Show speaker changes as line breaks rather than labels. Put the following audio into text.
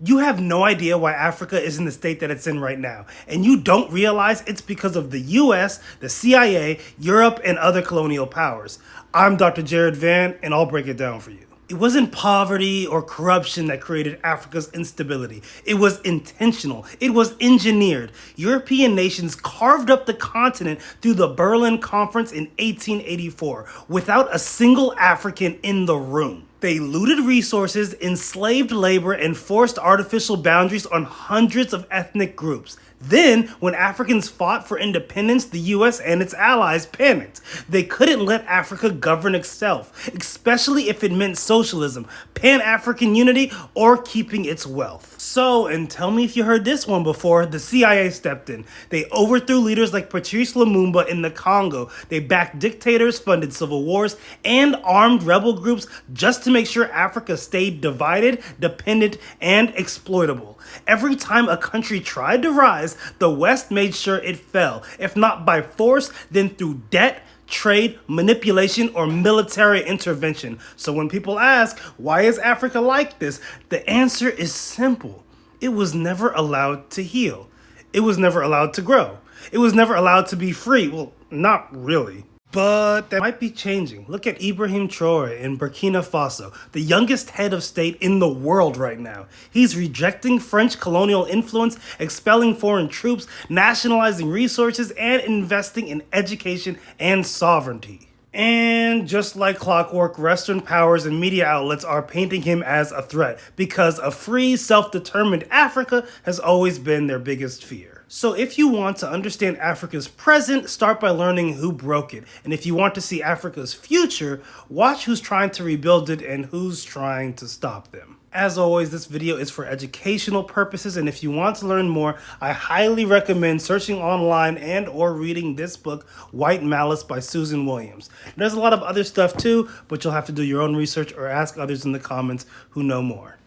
You have no idea why Africa is in the state that it's in right now. And you don't realize it's because of the US, the CIA, Europe, and other colonial powers. I'm Dr. Jared Van, and I'll break it down for you. It wasn't poverty or corruption that created Africa's instability. It was intentional. It was engineered. European nations carved up the continent through the Berlin Conference in 1884 without a single African in the room. They looted resources, enslaved labor, and forced artificial boundaries on hundreds of ethnic groups. Then, when Africans fought for independence, the US and its allies panicked. They couldn't let Africa govern itself, especially if it meant socialism, Pan-African unity, or keeping its wealth. So, and tell me if you heard this one before, the CIA stepped in. They overthrew leaders like Patrice Lumumba in the Congo. They backed dictators, funded civil wars, and armed rebel groups just to make sure Africa stayed divided, dependent, and exploitable. Every time a country tried to rise, the West made sure it fell, if not by force, then through debt, trade, manipulation, or military intervention. So when people ask, why is Africa like this? The answer is simple. It was never allowed to heal. It was never allowed to grow. It was never allowed to be free. Well, not really. But that might be changing. Look at Ibrahim Traore in Burkina Faso, the youngest head of state in the world right now. He's rejecting French colonial influence, expelling foreign troops, nationalizing resources, and investing in education and sovereignty. And just like clockwork, Western powers and media outlets are painting him as a threat because a free, self-determined Africa has always been their biggest fear. So if you want to understand Africa's present, start by learning who broke it. And if you want to see Africa's future, watch who's trying to rebuild it and who's trying to stop them. As always, this video is for educational purposes, and if you want to learn more, I highly recommend searching online and or reading this book, White Malice by Susan Williams. There's a lot of other stuff too, but you'll have to do your own research or ask others in the comments who know more.